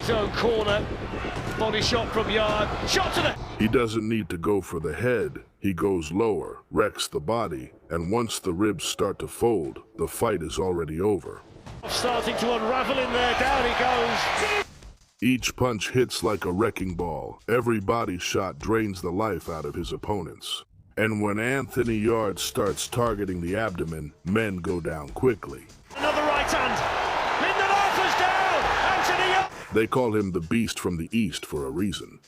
his own corner. Body shot from Yarde. Shot to the... He doesn't need to go for the head. He goes lower, wrecks the body, and once the ribs start to fold, the fight is already over. Starting to unravel in there. Down he goes. Each punch hits like a wrecking ball. Every body shot drains the life out of his opponents. And when Anthony Yarde starts targeting the abdomen, men go down quickly. Another right hand. Lindelof down. Anthony Yarde. They call him the Beast from the East for a reason.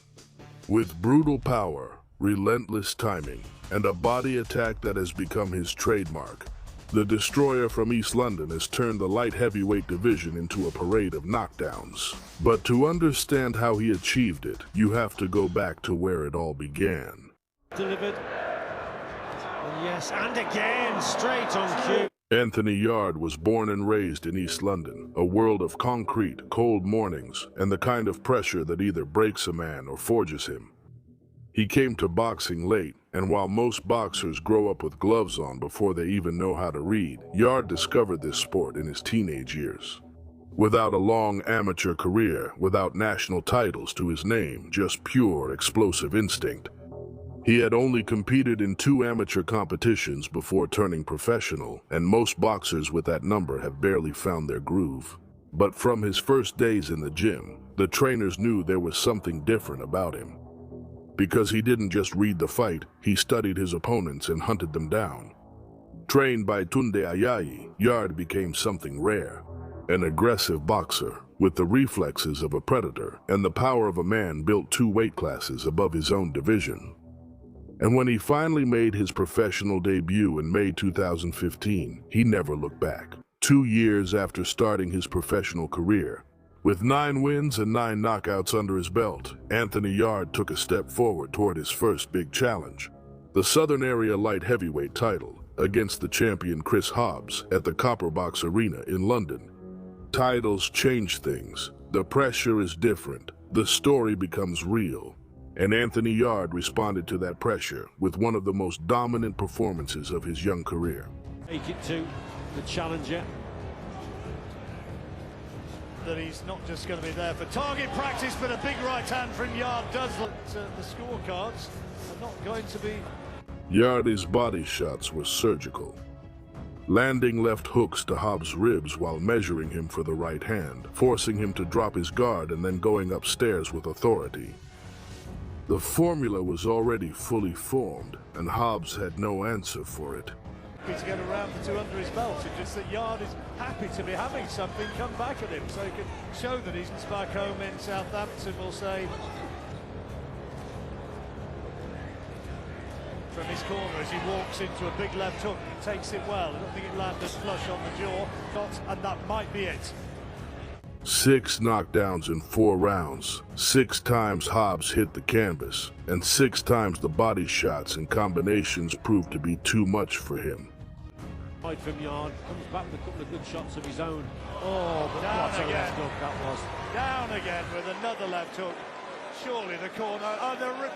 With brutal power, relentless timing, and a body attack that has become his trademark, the Destroyer from East London has turned the light heavyweight division into a parade of knockdowns. But to understand how he achieved it, you have to go back to where it all began. Delivered. And yes, and again, straight on cue. Anthony Yarde was born and raised in East London, a world of concrete, cold mornings, and the kind of pressure that either breaks a man or forges him. He came to boxing late, and while most boxers grow up with gloves on before they even know how to read, Yarde discovered this sport in his teenage years. Without a long amateur career, without national titles to his name, just pure explosive instinct. He had only competed in 2 amateur competitions before turning professional, and most boxers with that number have barely found their groove. But from his first days in the gym, the trainers knew there was something different about him. Because he didn't just read the fight, he studied his opponents and hunted them down. Trained by Tunde Ayayi, Yarde became something rare. An aggressive boxer, with the reflexes of a predator and the power of a man built 2 weight classes above his own division. And when he finally made his professional debut in May 2015, he never looked back. 2 years after starting his professional career, with 9 wins and 9 knockouts under his belt, Anthony Yarde took a step forward toward his first big challenge, the Southern Area Light Heavyweight title, against the champion Chris Hobbs at the Copper Box Arena in London. Titles change things. The pressure is different. The story becomes real. And Anthony Yarde responded to that pressure with one of the most dominant performances of his young career. Take it to the challenger. That he's not just going to be there for target practice, but a big right hand from Yarde does look the scorecards are not going to be. Yarde's body shots were surgical, landing left hooks to Hobbs' ribs while measuring him for the right hand, forcing him to drop his guard and then going upstairs with authority. The formula was already fully formed, and Hobbs had no answer for it. To get around the 2 under his belt, it's just that Yarde is happy to be having something come back at him, so he can show that he's back home in Southampton, we'll say. From his corner as he walks into a big left hook, he takes it well. I don't think it landed flush on the jaw, and that might be it. 6 knockdowns in 4 rounds, 6 times Hobbs hit the canvas, and 6 times the body shots and combinations proved to be too much for him. From Yarde, comes back with a couple of good shots of his own. Oh, but down what a again. left hook that was. Down again with another left hook. Surely the corner,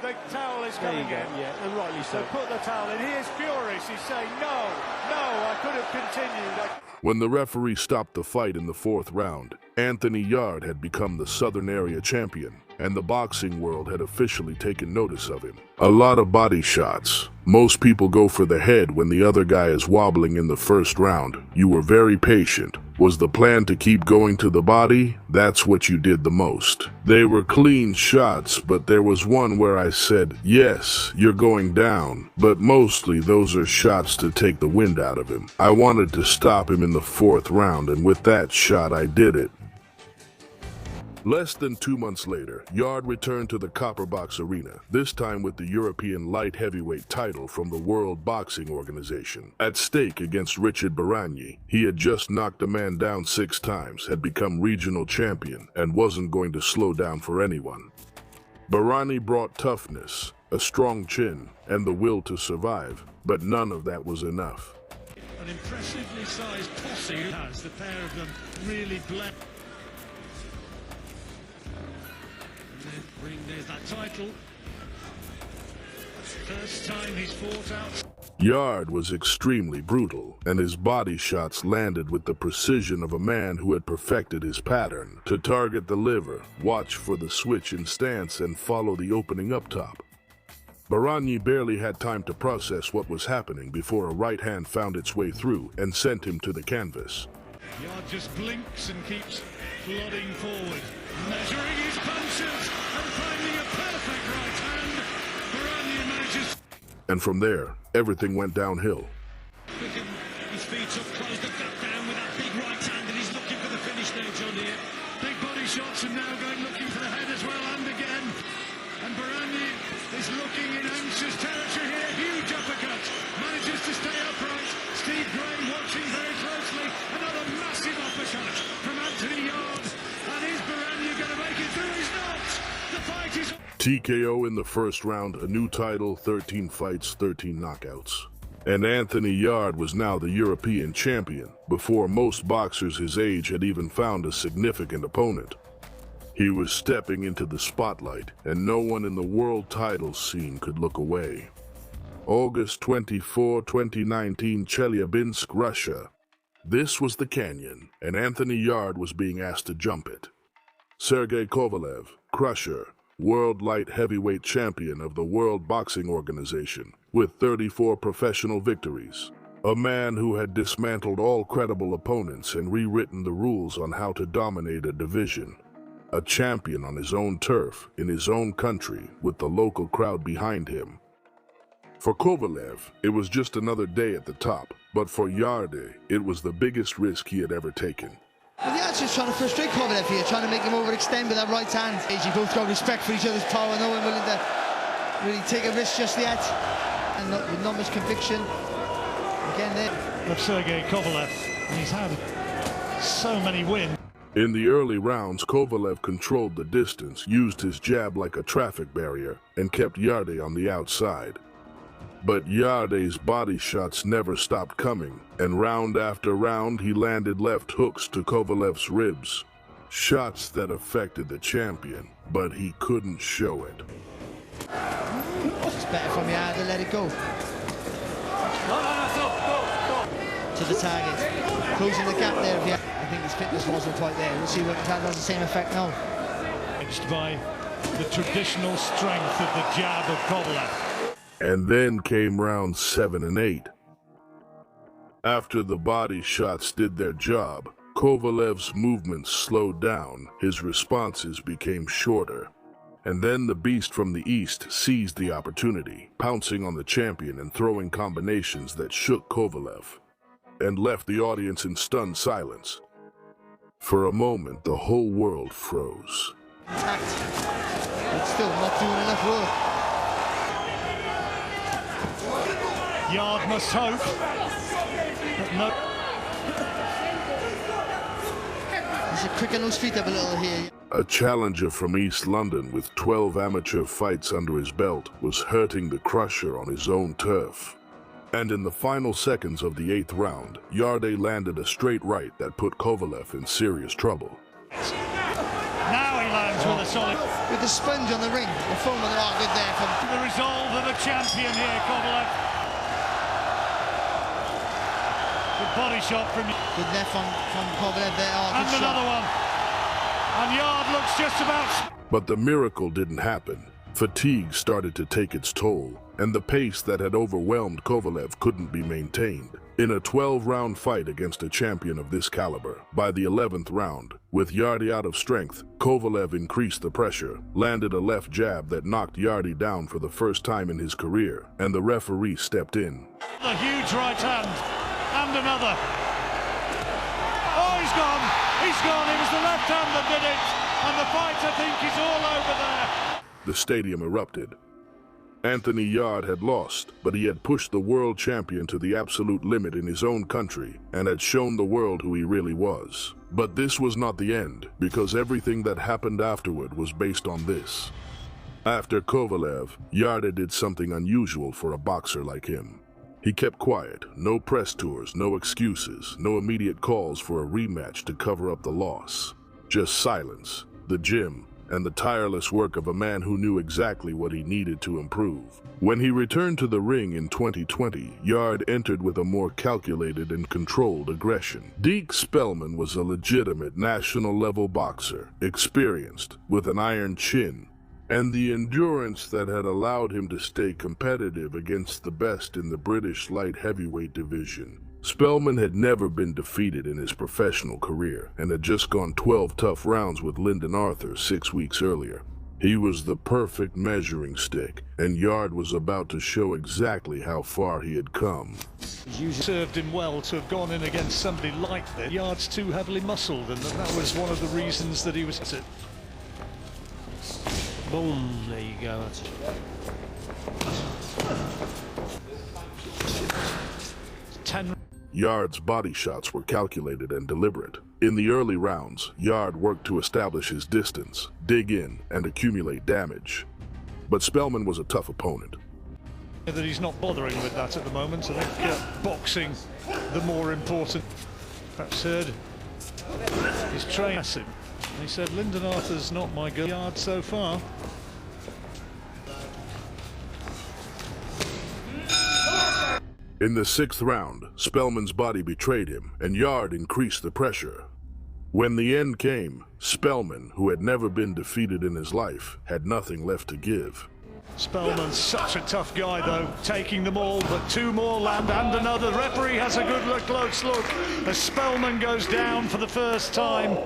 the towel is coming in. Yeah, and rightly so. So put the towel in. He is furious. He's saying, no, I could have continued. When the referee stopped the fight in the 4th round, Anthony Yarde had become the Southern Area champion, and the boxing world had officially taken notice of him. A lot of body shots. Most people go for the head when the other guy is wobbling in the 1st round. You were very patient. Was the plan to keep going to the body? That's what you did the most. They were clean shots, but there was one where I said, yes, you're going down. But mostly those are shots to take the wind out of him. I wanted to stop him in the 4th round, and with that shot I did it. Less than 2 months later, Yarde returned to the Copper Box Arena, this time with the European light heavyweight title from the World Boxing Organization. At stake against Richard Baragni, he had just knocked a man down 6 times, had become regional champion, and wasn't going to slow down for anyone. Baragni brought toughness, a strong chin, and the will to survive, but none of that was enough. An impressively sized posse has the pair of them really blend. There's that title. First time he's fought out. Yarde was extremely brutal, and his body shots landed with the precision of a man who had perfected his pattern. To target the liver, watch for the switch in stance and follow the opening up top. Barany barely had time to process what was happening before a right hand found its way through and sent him to the canvas. Yarde just blinks and keeps plodding forward, measuring his punches and finding a perfect right hand. Barany manages. And from there, everything went downhill. Picking his feet up, closed the gap down with that big right hand, and he's looking for the finish there, John, here. Big body shots and now looking for the head as well, and again. And Barany is looking in anxious territory here. Huge uppercut. Manages to stay upright. Steve Gray watching very closely. Another massive uppercut from Anthony Yarde. And is Barany going to make it through? He's not. The fight is... TKO in the first round, a new title, 13 fights, 13 knockouts. And Anthony Yarde was now the European champion, before most boxers his age had even found a significant opponent. He was stepping into the spotlight, and no one in the world title scene could look away. August 24, 2019, Chelyabinsk, Russia. This was the canyon, and Anthony Yarde was being asked to jump it. Sergey Kovalev, Crusher, world light heavyweight champion of the World Boxing Organization, with 34 professional victories. A man who had dismantled all credible opponents and rewritten the rules on how to dominate a division. A champion on his own turf, in his own country, with the local crowd behind him. For Kovalev, it was just another day at the top, but for Yarde, it was the biggest risk he had ever taken. Well, Yarde's just trying to frustrate Kovalev here, trying to make him overextend with that right hand. You both got respect for each other's power, no one willing to really take a risk just yet. And with not much conviction. Again there. Of Sergey Kovalev, and he's had so many wins. In the early rounds, Kovalev controlled the distance, used his jab like a traffic barrier, and kept Yarde on the outside. But Yarde's body shots never stopped coming, and round after round he landed left hooks to Kovalev's ribs. Shots that affected the champion, but he couldn't show it. It's better from Yarde to let it go. To the target. Closing the gap there of Yarde. I think his fitness wasn't quite there. We'll see whether that has the same effect now. Edged by the traditional strength of the jab of Kovalev. And then came rounds 7 and 8. After the body shots did their job, Kovalev's movements slowed down, his responses became shorter. And then the beast from the east seized the opportunity, pouncing on the champion and throwing combinations that shook Kovalev, and left the audience in stunned silence. For a moment, the whole world froze. Intact, but still not doing enough work. Yarde must hope that no... He's a quick on those feet up a little here. A challenger from East London with 12 amateur fights under his belt was hurting the Crusher on his own turf. And in the final seconds of the 8th round, Yarde landed a straight right that put Kovalev in serious trouble. Now he lands with a solid... With the sponge on the ring, the foam on the arc good there from... The resolve of the champion here, Kovalev. Good body shot from... Good left from Kovalev there. Oh, and good another shot. one. And Yarde looks just about... But the miracle didn't happen. Fatigue started to take its toll, and the pace that had overwhelmed Kovalev couldn't be maintained. In a 12-round fight against a champion of this caliber, by the 11th round, with Yarde out of strength, Kovalev increased the pressure, landed a left jab that knocked Yarde down for the first time in his career, and the referee stepped in. The huge right hand, and another. Oh, he's gone! He's gone! It was the left hand that did it! And the fight, I think, is all over there. The stadium erupted. Anthony Yarde had lost, but he had pushed the world champion to the absolute limit in his own country and had shown the world who he really was. But this was not the end, because everything that happened afterward was based on this. After Kovalev, Yarde did something unusual for a boxer like him. He kept quiet, no press tours, no excuses, no immediate calls for a rematch to cover up the loss. Just silence, the gym, and the tireless work of a man who knew exactly what he needed to improve. When he returned to the ring in 2020, Yarde entered with a more calculated and controlled aggression. Deke Spellman was a legitimate national-level boxer, experienced, with an iron chin, and the endurance that had allowed him to stay competitive against the best in the British light heavyweight division. Spellman had never been defeated in his professional career and had just gone 12 tough rounds with Lyndon Arthur 6 weeks earlier. He was the perfect measuring stick, and Yarde was about to show exactly how far he had come. Served him well to have gone in against somebody like this. Yarde's too heavily muscled, and that was one of the reasons that he was at it. Boom, there you go. That's it. 10. Yarde's body shots were calculated and deliberate. In the early rounds, Yarde worked to establish his distance, dig in, and accumulate damage. But Spellman was a tough opponent. That he's not bothering with that at the moment. I think boxing, the more important. Perhaps heard his trainer asked him. And he said, Lyndon Arthur's not my girl. Yarde so far. In the 6th round, Spellman's body betrayed him, and Yarde increased the pressure. When the end came, Spellman, who had never been defeated in his life, had nothing left to give. Spellman's such a tough guy, though, taking them all, but 2 more land and another. The referee has a good look, close look as Spellman goes down for the first time.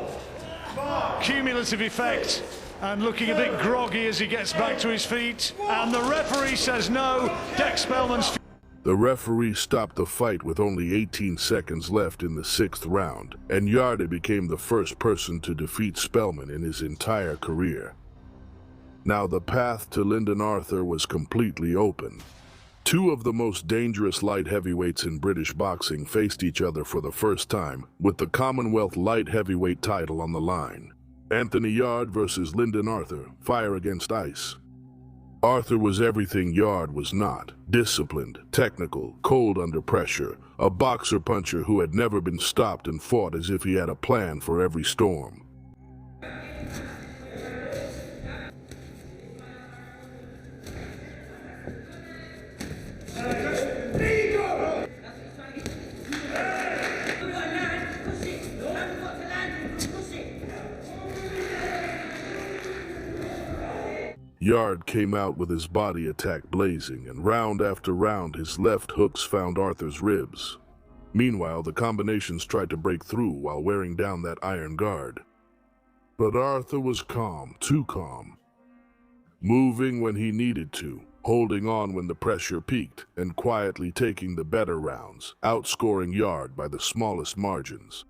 Cumulative effect, and looking a bit groggy as he gets back to his feet. And the referee says no, Deke Spellman's. The referee stopped the fight with only 18 seconds left in the 6th round, and Yarde became the first person to defeat Spellman in his entire career. Now the path to Lyndon Arthur was completely open. 2 of the most dangerous light heavyweights in British boxing faced each other for the first time, with the Commonwealth light heavyweight title on the line. Anthony Yarde versus Lyndon Arthur, fire against ice. Arthur was everything Yarde was not: disciplined, technical, cold under pressure, a boxer-puncher who had never been stopped and fought as if he had a plan for every storm. Yarde came out with his body attack blazing, and round after round his left hooks found Arthur's ribs. Meanwhile, the combinations tried to break through while wearing down that iron guard. But Arthur was calm, too calm. Moving when he needed to, holding on when the pressure peaked, and quietly taking the better rounds, outscoring Yarde by the smallest margins.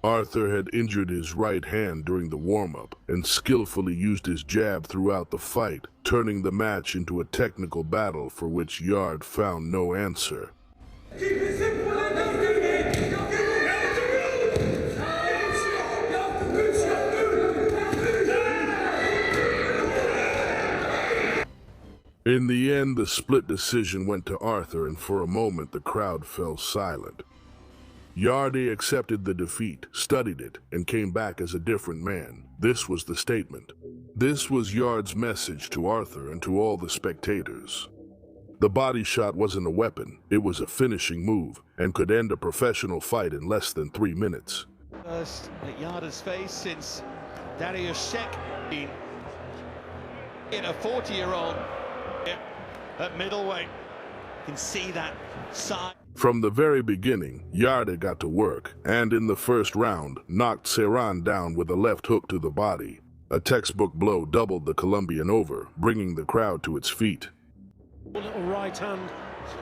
Arthur had injured his right hand during the warm-up and skillfully used his jab throughout the fight, turning the match into a technical battle for which Yarde found no answer. In the end, the split decision went to Arthur, and for a moment the crowd fell silent. Yarde accepted the defeat, studied it, and came back as a different man. This was the statement. This was Yarde's message to Arthur and to all the spectators. The body shot wasn't a weapon, it was a finishing move, and could end a professional fight in less than 3 minutes. First at Yarde's face since Dariusz Szek in a 40-year-old at middleweight. You can see that side. From the very beginning, Yarde got to work, and in the first round, knocked Cerrone down with a left hook to the body. A textbook blow doubled the Colombian over, bringing the crowd to its feet. A little right hand,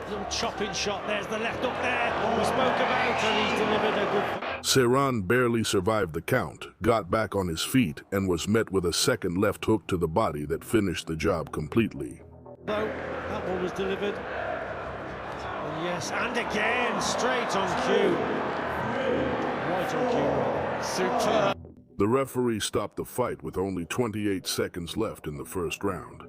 little chopping shot. There's the left hook there. We spoke about, and he's delivered a good. Cerrone barely survived the count, got back on his feet, and was met with a second left hook to the body that finished the job completely. No, that one was delivered. And yes, and again, straight on cue. Right on cue. Superb. The referee stopped the fight with only 28 seconds left in the first round.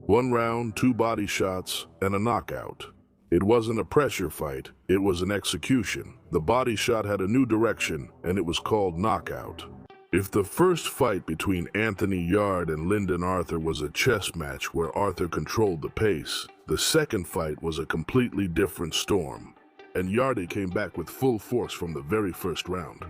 1 round, 2 body shots, and a knockout. It wasn't a pressure fight, it was an execution. The body shot had a new direction, and it was called knockout. If the first fight between Anthony Yarde and Lyndon Arthur was a chess match where Arthur controlled the pace, the second fight was a completely different storm. And Yarde came back with full force from the very first round.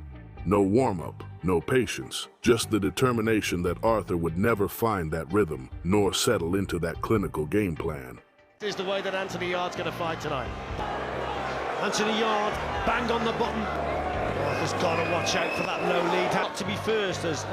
No warm-up, no patience, just the determination that Arthur would never find that rhythm, nor settle into that clinical game plan. This is the way that Anthony Yarde's going to fight tonight. Anthony Yarde, bang on the button. Arthur's got to watch out for that low lead. Had to be first as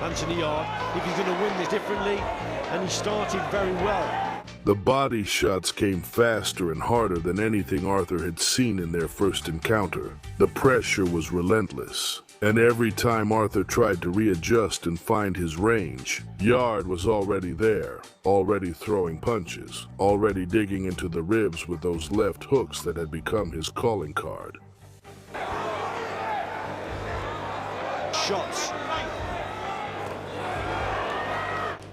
Anthony Yarde if he's going to win this differently, and he started very well. The body shots came faster and harder than anything Arthur had seen in their first encounter. The pressure was relentless, and every time Arthur tried to readjust and find his range, Yarde was already there, already throwing punches, already digging into the ribs with those left hooks that had become his calling card. Shots.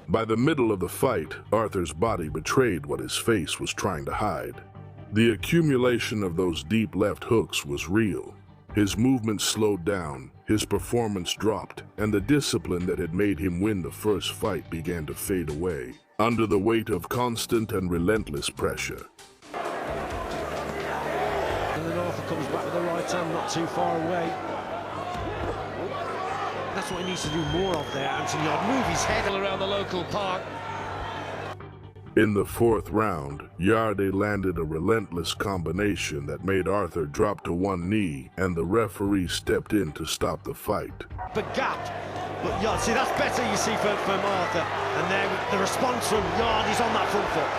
By the middle of the fight, Arthur's body betrayed what his face was trying to hide. The accumulation of those deep left hooks was real. His movement slowed down, his performance dropped, and the discipline that had made him win the first fight began to fade away, under the weight of constant and relentless pressure. And then Arthur comes back with the right hand, not too far away. That's what he needs to do more of there, Anthony Yarde. Move his head around the local park. In the fourth round, Yarde landed a relentless combination that made Arthur drop to one knee, and the referee stepped in to stop the fight. But gapped. But Yarde, see, that's better, you see, from Arthur. And there, the response from Yarde is on that front foot.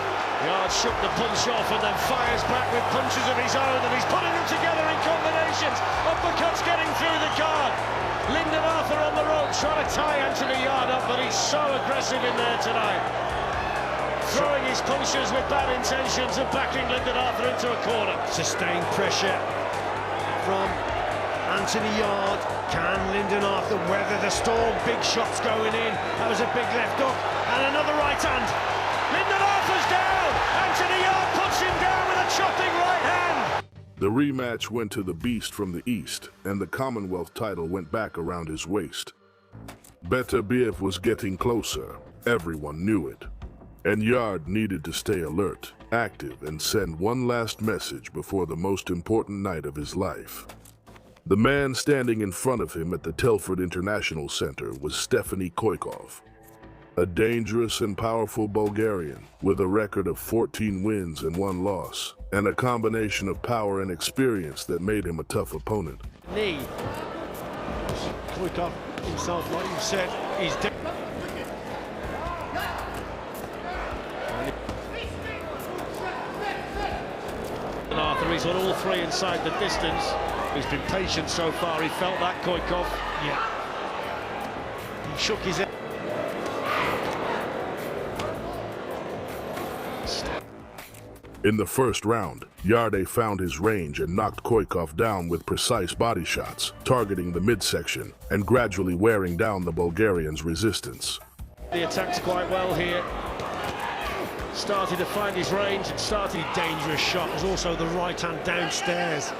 Yarde shook the punch off and then fires back with punches of his own, and he's putting them together in combinations. Uppercuts getting through the guard. Lyndon Arthur on the rope, trying to tie Anthony Yarde up, but he's so aggressive in there tonight. Throwing his punches with bad intentions and backing Lyndon Arthur into a corner. Sustained pressure from Anthony Yarde. Can Lyndon Arthur weather the storm? Big shots going in. That was a big left hook. And another right hand. Lyndon Arthur's down. Anthony Yarde puts him down with a chopping right hand. The rematch went to the Beast from the East, and the Commonwealth title went back around his waist. Beterbiev was getting closer. Everyone knew it. And Yarde needed to stay alert, active, and send one last message before the most important night of his life. The man standing in front of him at the Telford International Center was Stephanie Koikov, a dangerous and powerful Bulgarian with a record of 14 wins and 1 loss, and a combination of power and experience that made him a tough opponent. Knee. Koikov himself, like you said, he's dead. And Arthur, he's on all 3 inside the distance. He's been patient so far. He felt that, Koikov. Yeah. He shook his head. In the first round, Yarde found his range and knocked Koikov down with precise body shots, targeting the midsection and gradually wearing down the Bulgarian's resistance. He attacked quite well here. Started to find his range and started a dangerous shot. There's also the right hand downstairs.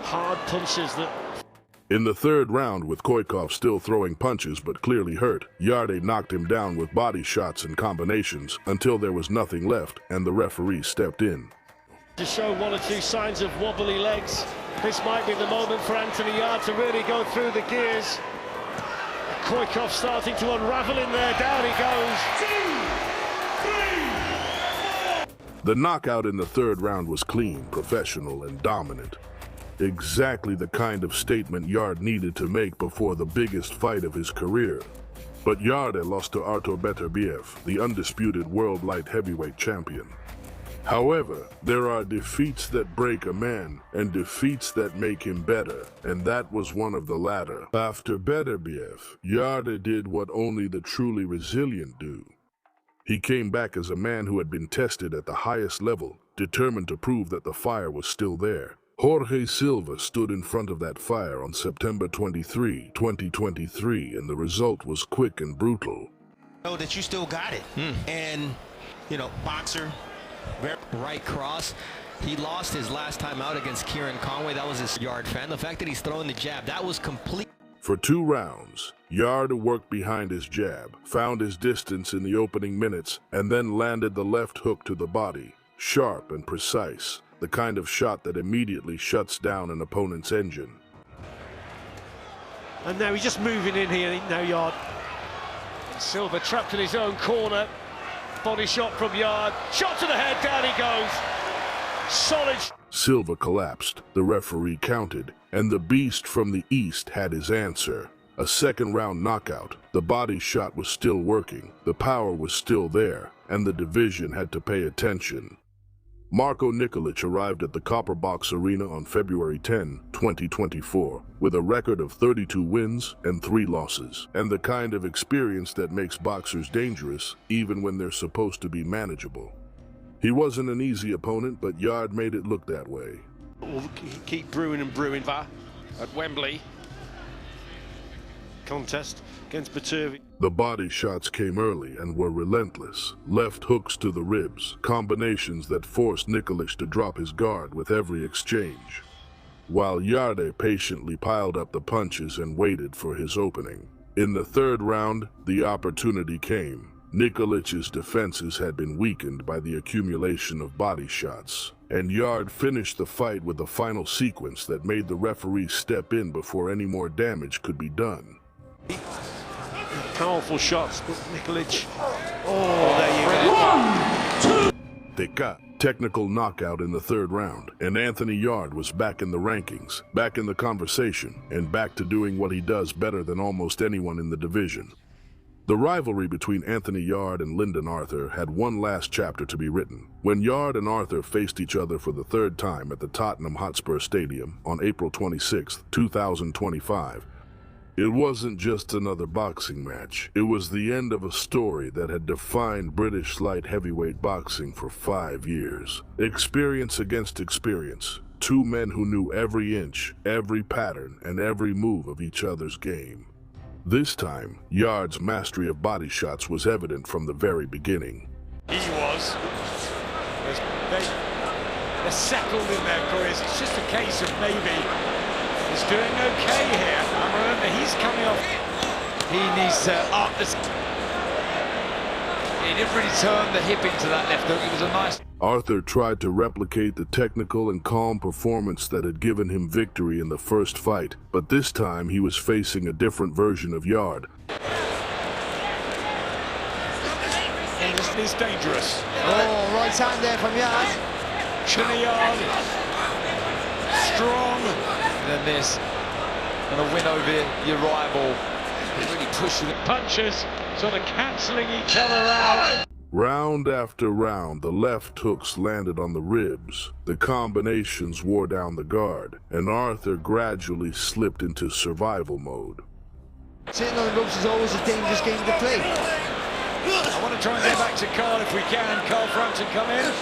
Hard punches that... In the third round, with Koikov still throwing punches but clearly hurt, Yarde knocked him down with body shots and combinations until there was nothing left and the referee stepped in. To show 1 or 2 signs of wobbly legs, this might be the moment for Anthony Yarde to really go through the gears. Koikov starting to unravel in there, down he goes. 2, 3, 4. The knockout in the third round was clean, professional, and dominant. Exactly the kind of statement Yarde needed to make before the biggest fight of his career. But Yarde lost to Artur Beterbiev, the undisputed world light heavyweight champion. However, there are defeats that break a man and defeats that make him better, and that was one of the latter. After Beterbiev, Yarde did what only the truly resilient do. He came back as a man who had been tested at the highest level, determined to prove that the fire was still there. Jorge Silva stood in front of that fire on September 23, 2023, and the result was quick and brutal. Know that you still got it. And, you know, boxer, very right cross. He lost his last time out against Kieran Conway. That was his Yarde fan. The fact that he's throwing the jab, that was complete. For 2 rounds, Yarde worked behind his jab, found his distance in the opening minutes, and then landed the left hook to the body. Sharp and precise, the kind of shot that immediately shuts down an opponent's engine. And now he's just moving in here, now Yarde. Silva trapped in his own corner. Body shot from Yarde. Shot to the head, down he goes. Solid. Silva collapsed, the referee counted, and the beast from the east had his answer. A 2nd round knockout. The body shot was still working, the power was still there, and the division had to pay attention. Marko Nikolic arrived at the Copper Box Arena on February 10, 2024, with a record of 32 wins and 3 losses, and the kind of experience that makes boxers dangerous even when they're supposed to be manageable. He wasn't an easy opponent, but Yarde made it look that way. We'll keep brewing and brewing at Wembley. Contest against Baturvi. The body shots came early and were relentless. Left hooks to the ribs, combinations that forced Nikolic to drop his guard with every exchange, while Yarde patiently piled up the punches and waited for his opening. In the 3rd round, the opportunity came. Nikolic's defenses had been weakened by the accumulation of body shots, and Yarde finished the fight with a final sequence that made the referee step in before any more damage could be done. Powerful shots, but Nikolic. Oh, there you go. TK, technical knockout in the 3rd round, and Anthony Yarde was back in the rankings, back in the conversation, and back to doing what he does better than almost anyone in the division. The rivalry between Anthony Yarde and Lyndon Arthur had one last chapter to be written. When Yarde and Arthur faced each other for the 3rd time at the Tottenham Hotspur Stadium on April 26, 2025, it wasn't just another boxing match. It was the end of a story that had defined British light heavyweight boxing for 5 years. Experience against experience. 2 men who knew every inch, every pattern, and every move of each other's game. This time, Yarde's mastery of body shots was evident from the very beginning. He was. They're settled in their careers. It's just a case of maybe he's doing okay here. And remember, he's coming off. He needs to up this. He didn't really turn the hip into that left hook. It was a nice. Arthur tried to replicate the technical and calm performance that had given him victory in the first fight, but this time he was facing a different version of Yarde. It's dangerous. Oh, right hand there from Yarde. Chinny Yarde. Strong. Than this. And a win over your rival. Really pushing it. Punches sort of cancelling each other out. Round after round, the left hooks landed on the ribs, the combinations wore down the guard, and Arthur gradually slipped into survival mode. Sitting on the ropes is always a dangerous game to play. I want to try and get back to Carl if we can. Carl Frampton come in.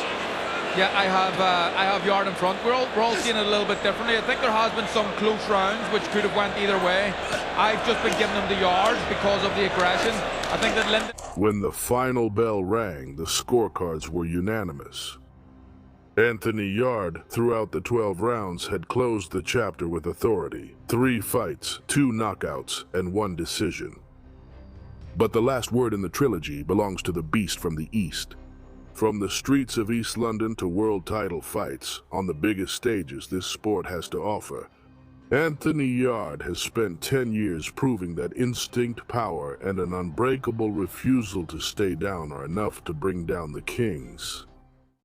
Yeah, I have Yarde in front. We're all seeing it a little bit differently. I think there has been some close rounds which could have went either way. I've just been giving them the Yarde because of the aggression. I think that Lyndon. When the final bell rang, the scorecards were unanimous. Anthony Yarde, throughout the 12 rounds, had closed the chapter with authority. 3 fights, 2 knockouts, and 1 decision. But the last word in the trilogy belongs to the beast from the east. From the streets of East London to world title fights, on the biggest stages this sport has to offer, Anthony Yarde has spent 10 years proving that instinct, power, and an unbreakable refusal to stay down are enough to bring down the kings.